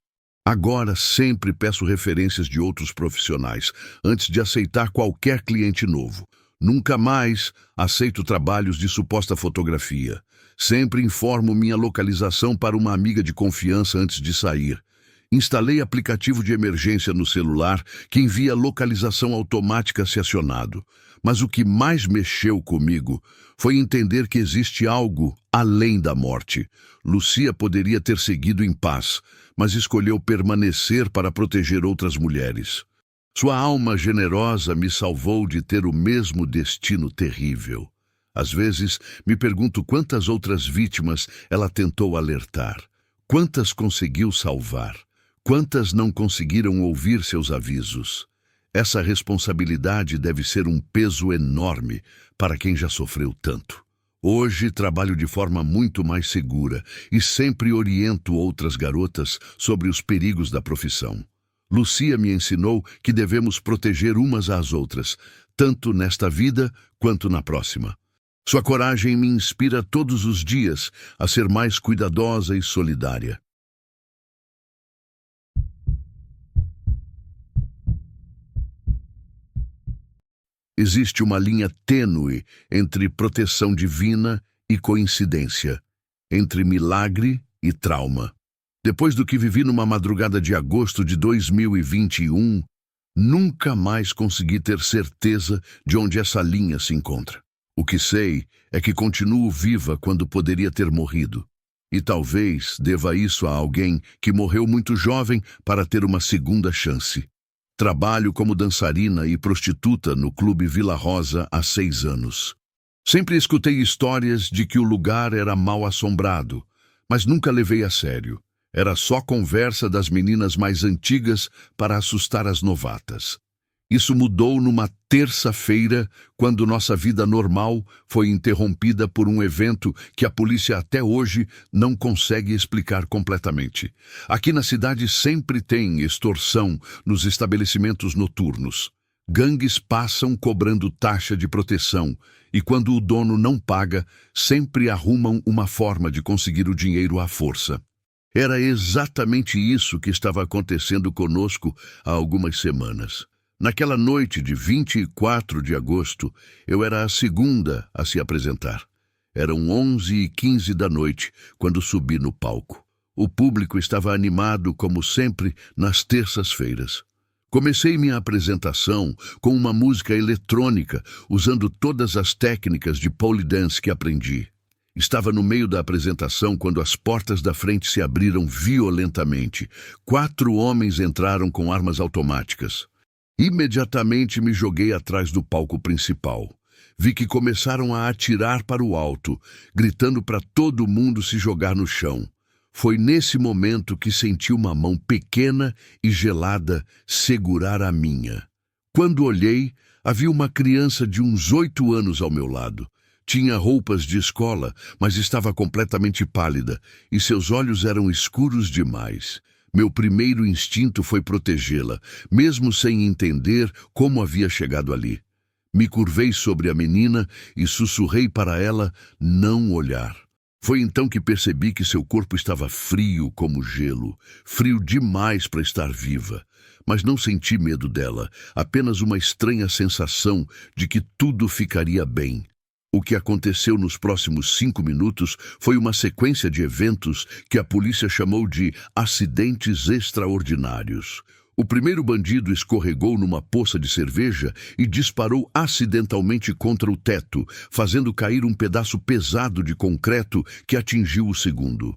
Agora sempre peço referências de outros profissionais antes de aceitar qualquer cliente novo. Nunca mais aceito trabalhos de suposta fotografia. Sempre informo minha localização para uma amiga de confiança antes de sair. Instalei aplicativo de emergência no celular que envia localização automática se acionado. Mas o que mais mexeu comigo foi entender que existe algo além da morte. Lucia poderia ter seguido em paz, mas escolheu permanecer para proteger outras mulheres. Sua alma generosa me salvou de ter o mesmo destino terrível. Às vezes, me pergunto quantas outras vítimas ela tentou alertar. Quantas conseguiu salvar? Quantas não conseguiram ouvir seus avisos? Essa responsabilidade deve ser um peso enorme para quem já sofreu tanto. Hoje trabalho de forma muito mais segura e sempre oriento outras garotas sobre os perigos da profissão. Lucia me ensinou que devemos proteger umas às outras, tanto nesta vida quanto na próxima. Sua coragem me inspira todos os dias a ser mais cuidadosa e solidária. Existe uma linha tênue entre proteção divina e coincidência, entre milagre e trauma. Depois do que vivi numa madrugada de agosto de 2021, nunca mais consegui ter certeza de onde essa linha se encontra. O que sei é que continuo viva quando poderia ter morrido. E talvez deva isso a alguém que morreu muito jovem para ter uma segunda chance. Trabalho como dançarina e prostituta no Clube Vila Rosa há 6 anos. Sempre escutei histórias de que o lugar era mal assombrado, mas nunca levei a sério. Era só conversa das meninas mais antigas para assustar as novatas. Isso mudou numa terça-feira, quando nossa vida normal foi interrompida por um evento que a polícia até hoje não consegue explicar completamente. Aqui na cidade sempre tem extorsão nos estabelecimentos noturnos. Gangues passam cobrando taxa de proteção e quando o dono não paga, sempre arrumam uma forma de conseguir o dinheiro à força. Era exatamente isso que estava acontecendo conosco há algumas semanas. Naquela noite de 24 de agosto, eu era a segunda a se apresentar. Eram 11h15 da noite quando subi no palco. O público estava animado, como sempre, nas terças-feiras. Comecei minha apresentação com uma música eletrônica, usando todas as técnicas de pole dance que aprendi. Estava no meio da apresentação quando as portas da frente se abriram violentamente. 4 homens entraram com armas automáticas. Imediatamente me joguei atrás do palco principal. Vi que começaram a atirar para o alto, gritando para todo mundo se jogar no chão. Foi nesse momento que senti uma mão pequena e gelada segurar a minha. Quando olhei, havia uma criança de uns 8 anos ao meu lado. Tinha roupas de escola, mas estava completamente pálida, e seus olhos eram escuros demais. Meu primeiro instinto foi protegê-la, mesmo sem entender como havia chegado ali. Me curvei sobre a menina e sussurrei para ela não olhar. Foi então que percebi que seu corpo estava frio como gelo, frio demais para estar viva. Mas não senti medo dela, apenas uma estranha sensação de que tudo ficaria bem. O que aconteceu nos próximos 5 minutos foi uma sequência de eventos que a polícia chamou de acidentes extraordinários. O primeiro bandido escorregou numa poça de cerveja e disparou acidentalmente contra o teto, fazendo cair um pedaço pesado de concreto que atingiu o segundo.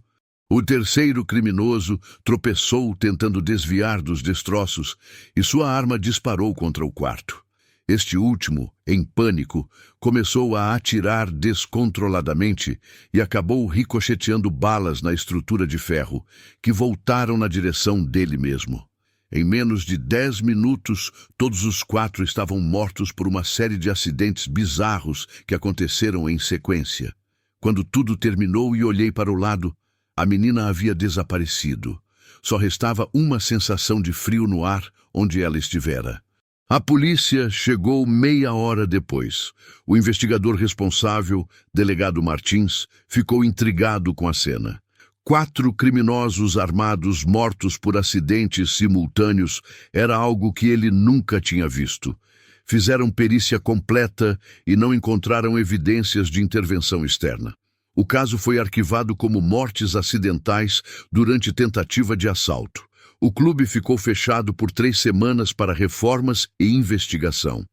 O terceiro criminoso tropeçou tentando desviar dos destroços e sua arma disparou contra o quarto. Este último, em pânico, começou a atirar descontroladamente e acabou ricocheteando balas na estrutura de ferro, que voltaram na direção dele mesmo. Em menos de 10 minutos, todos os 4 estavam mortos por uma série de acidentes bizarros que aconteceram em sequência. Quando tudo terminou e olhei para o lado, a menina havia desaparecido. Só restava uma sensação de frio no ar onde ela estivera. A polícia chegou meia hora depois. O investigador responsável, delegado Martins, ficou intrigado com a cena. 4 criminosos armados mortos por acidentes simultâneos era algo que ele nunca tinha visto. Fizeram perícia completa e não encontraram evidências de intervenção externa. O caso foi arquivado como mortes acidentais durante tentativa de assalto. O clube ficou fechado por 3 semanas para reformas e investigação.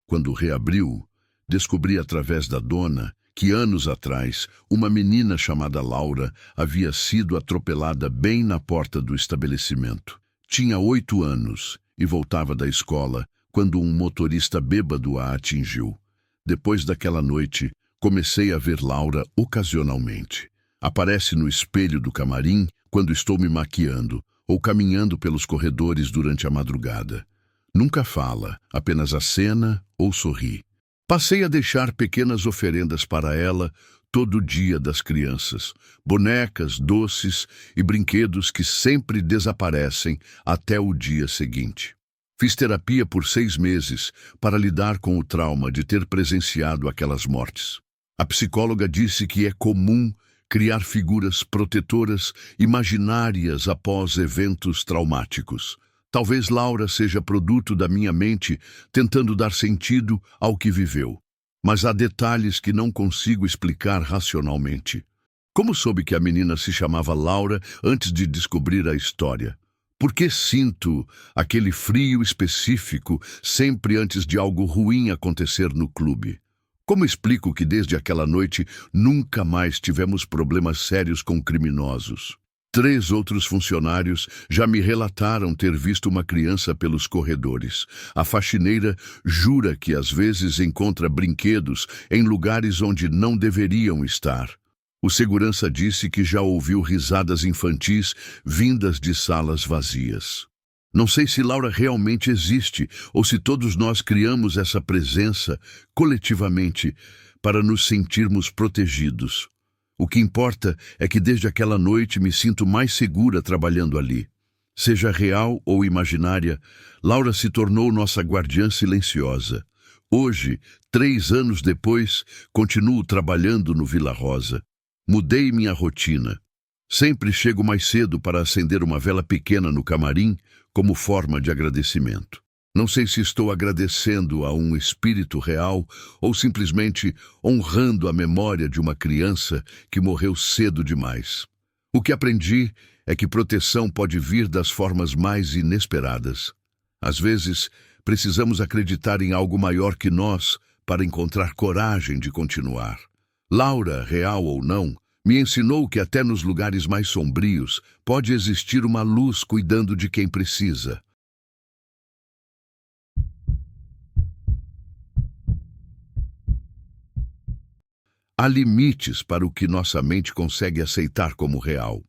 Quando reabriu, descobri através da dona que anos atrás uma menina chamada Laura havia sido atropelada bem na porta do estabelecimento. Tinha 8 anos e voltava da escola quando um motorista bêbado a atingiu. Depois daquela noite, comecei a ver Laura ocasionalmente. Aparece no espelho do camarim quando estou me maquiando ou caminhando pelos corredores durante a madrugada. Nunca fala, apenas acena ou sorri. Passei a deixar pequenas oferendas para ela todo dia das crianças, bonecas, doces e brinquedos que sempre desaparecem até o dia seguinte. Fiz terapia por 6 meses para lidar com o trauma de ter presenciado aquelas mortes. A psicóloga disse que é comum criar figuras protetoras imaginárias após eventos traumáticos. Talvez Laura seja produto da minha mente tentando dar sentido ao que viveu. Mas há detalhes que não consigo explicar racionalmente. Como soube que a menina se chamava Laura antes de descobrir a história? Por que sinto aquele frio específico sempre antes de algo ruim acontecer no clube? Como explico que desde aquela noite nunca mais tivemos problemas sérios com criminosos? 3 outros funcionários já me relataram ter visto uma criança pelos corredores. A faxineira jura que às vezes encontra brinquedos em lugares onde não deveriam estar. O segurança disse que já ouviu risadas infantis vindas de salas vazias. Não sei se Laura realmente existe ou se todos nós criamos essa presença coletivamente para nos sentirmos protegidos. O que importa é que desde aquela noite me sinto mais segura trabalhando ali. Seja real ou imaginária, Laura se tornou nossa guardiã silenciosa. Hoje, 3 anos depois, continuo trabalhando no Vila Rosa. Mudei minha rotina. Sempre chego mais cedo para acender uma vela pequena no camarim como forma de agradecimento. Não sei se estou agradecendo a um espírito real ou simplesmente honrando a memória de uma criança que morreu cedo demais. O que aprendi é que proteção pode vir das formas mais inesperadas. Às vezes, precisamos acreditar em algo maior que nós para encontrar coragem de continuar. Laura, real ou não, me ensinou que até nos lugares mais sombrios pode existir uma luz cuidando de quem precisa. Há limites para o que nossa mente consegue aceitar como real.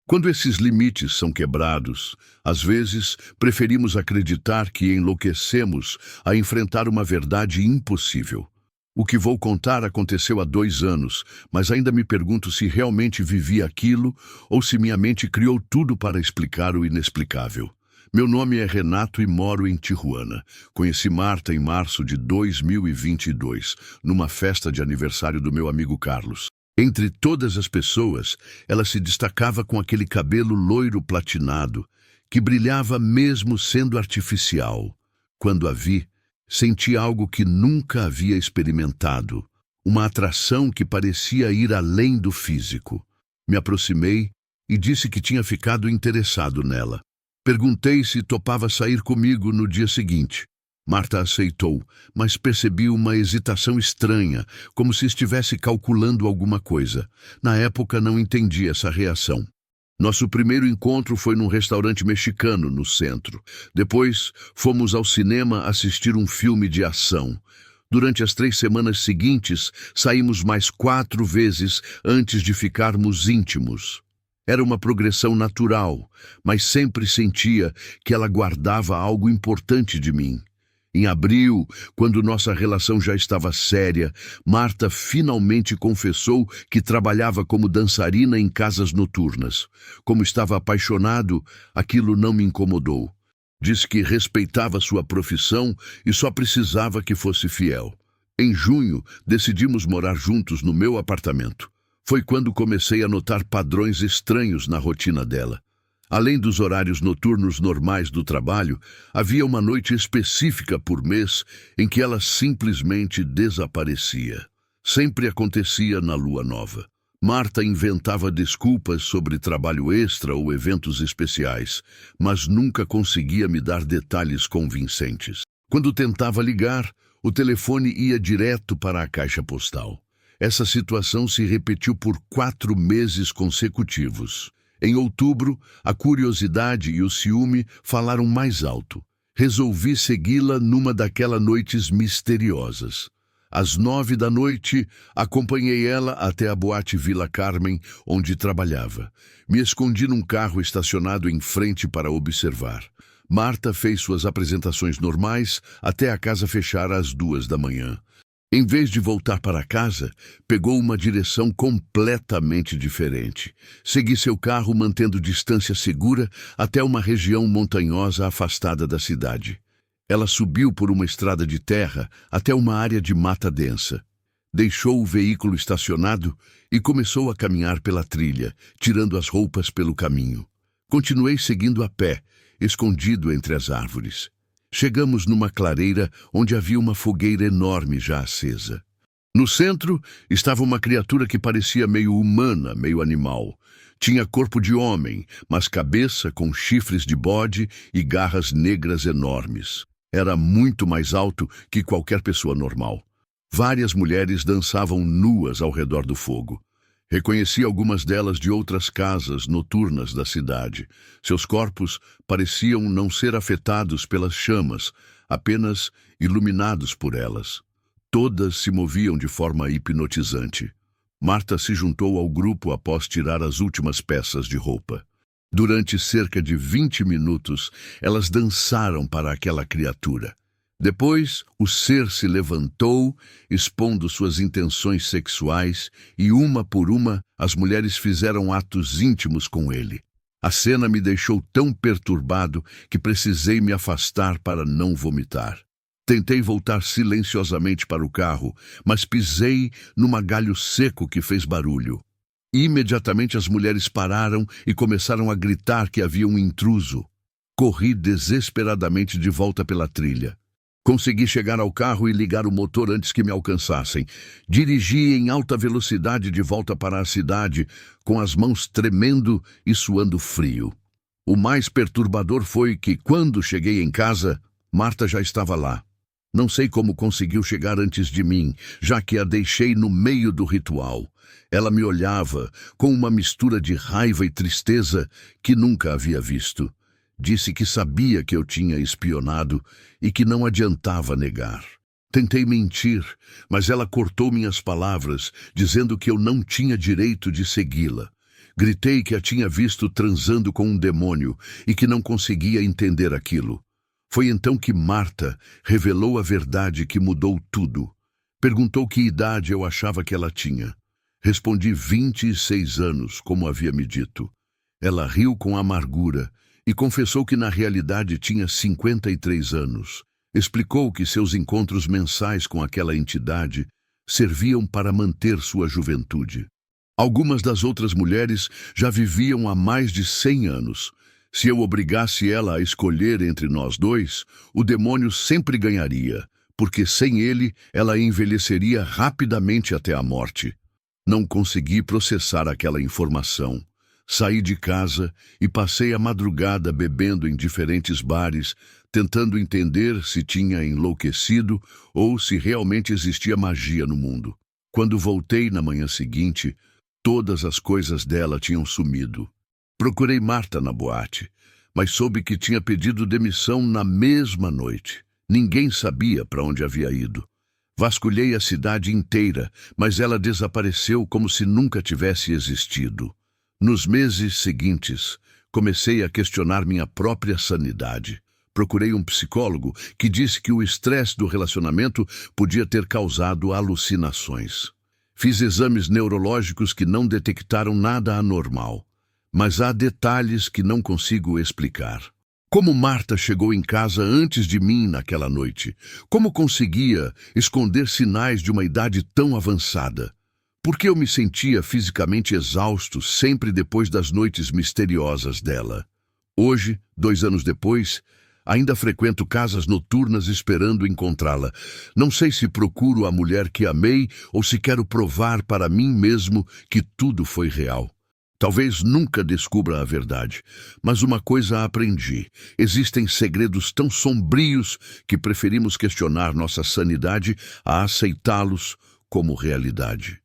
Quando esses limites são quebrados, às vezes preferimos acreditar que enlouquecemos a enfrentar uma verdade impossível. O que vou contar aconteceu há 2 anos, mas ainda me pergunto se realmente vivi aquilo ou se minha mente criou tudo para explicar o inexplicável. Meu nome é Renato e moro em Tijuana. Conheci Marta em março de 2022, numa festa de aniversário do meu amigo Carlos. Entre todas as pessoas, ela se destacava com aquele cabelo loiro platinado, que brilhava mesmo sendo artificial. Quando a vi, senti algo que nunca havia experimentado, uma atração que parecia ir além do físico. Me aproximei e disse que tinha ficado interessado nela. Perguntei se topava sair comigo no dia seguinte. Marta aceitou, mas percebi uma hesitação estranha, como se estivesse calculando alguma coisa. Na época não entendi essa reação. Nosso primeiro encontro foi num restaurante mexicano no centro. Depois, fomos ao cinema assistir um filme de ação. Durante as 3 semanas seguintes, saímos mais 4 vezes antes de ficarmos íntimos. Era uma progressão natural, mas sempre sentia que ela guardava algo importante de mim. Em abril, quando nossa relação já estava séria, Marta finalmente confessou que trabalhava como dançarina em casas noturnas. Como estava apaixonado, aquilo não me incomodou. Disse que respeitava sua profissão e só precisava que fosse fiel. Em junho, decidimos morar juntos no meu apartamento. Foi quando comecei a notar padrões estranhos na rotina dela. Além dos horários noturnos normais do trabalho, havia uma noite específica por mês em que ela simplesmente desaparecia. Sempre acontecia na lua nova. Marta inventava desculpas sobre trabalho extra ou eventos especiais, mas nunca conseguia me dar detalhes convincentes. Quando tentava ligar, o telefone ia direto para a caixa postal. Essa situação se repetiu por 4 meses consecutivos. Em outubro, a curiosidade e o ciúme falaram mais alto. Resolvi segui-la numa daquelas noites misteriosas. Às 9 da noite, acompanhei ela até a boate Vila Carmen, onde trabalhava. Me escondi num carro estacionado em frente para observar. Marta fez suas apresentações normais até a casa fechar às 2 da manhã. Em vez de voltar para casa, pegou uma direção completamente diferente. Segui seu carro mantendo distância segura até uma região montanhosa afastada da cidade. Ela subiu por uma estrada de terra até uma área de mata densa. Deixou o veículo estacionado e começou a caminhar pela trilha, tirando as roupas pelo caminho. Continuei seguindo a pé, escondido entre as árvores. Chegamos numa clareira onde havia uma fogueira enorme já acesa. No centro estava uma criatura que parecia meio humana, meio animal. Tinha corpo de homem, mas cabeça com chifres de bode e garras negras enormes. Era muito mais alto que qualquer pessoa normal. Várias mulheres dançavam nuas ao redor do fogo. Reconheci algumas delas de outras casas noturnas da cidade. Seus corpos pareciam não ser afetados pelas chamas, apenas iluminados por elas. Todas se moviam de forma hipnotizante. Marta se juntou ao grupo após tirar as últimas peças de roupa. Durante cerca de 20 minutos, elas dançaram para aquela criatura. Depois, o ser se levantou, expondo suas intenções sexuais, e uma por uma, as mulheres fizeram atos íntimos com ele. A cena me deixou tão perturbado que precisei me afastar para não vomitar. Tentei voltar silenciosamente para o carro, mas pisei num galho seco que fez barulho. Imediatamente as mulheres pararam e começaram a gritar que havia um intruso. Corri desesperadamente de volta pela trilha. Consegui chegar ao carro e ligar o motor antes que me alcançassem. Dirigi em alta velocidade de volta para a cidade, com as mãos tremendo e suando frio. O mais perturbador foi que, quando cheguei em casa, Marta já estava lá. Não sei como conseguiu chegar antes de mim, já que a deixei no meio do ritual. Ela me olhava com uma mistura de raiva e tristeza que nunca havia visto. Disse que sabia que eu tinha espionado e que não adiantava negar. Tentei mentir, mas ela cortou minhas palavras, dizendo que eu não tinha direito de segui-la. Gritei que a tinha visto transando com um demônio e que não conseguia entender aquilo. Foi então que Marta revelou a verdade que mudou tudo. Perguntou que idade eu achava que ela tinha. Respondi 26 anos, como havia me dito. Ela riu com amargura e confessou que na realidade tinha 53 anos. Explicou que seus encontros mensais com aquela entidade serviam para manter sua juventude. Algumas das outras mulheres já viviam há mais de 100 anos. Se eu obrigasse ela a escolher entre nós dois, o demônio sempre ganharia, porque sem ele ela envelheceria rapidamente até a morte. Não consegui processar aquela informação. Saí de casa e passei a madrugada bebendo em diferentes bares, tentando entender se tinha enlouquecido ou se realmente existia magia no mundo. Quando voltei na manhã seguinte, todas as coisas dela tinham sumido. Procurei Marta na boate, mas soube que tinha pedido demissão na mesma noite. Ninguém sabia para onde havia ido. Vasculhei a cidade inteira, mas ela desapareceu como se nunca tivesse existido. Nos meses seguintes, comecei a questionar minha própria sanidade. Procurei um psicólogo que disse que o estresse do relacionamento podia ter causado alucinações. Fiz exames neurológicos que não detectaram nada anormal, mas há detalhes que não consigo explicar. Como Marta chegou em casa antes de mim naquela noite? Como conseguia esconder sinais de uma idade tão avançada? Por que eu me sentia fisicamente exausto sempre depois das noites misteriosas dela? Hoje, 2 anos depois, ainda frequento casas noturnas esperando encontrá-la. Não sei se procuro a mulher que amei ou se quero provar para mim mesmo que tudo foi real. Talvez nunca descubra a verdade, mas uma coisa aprendi: existem segredos tão sombrios que preferimos questionar nossa sanidade a aceitá-los como realidade.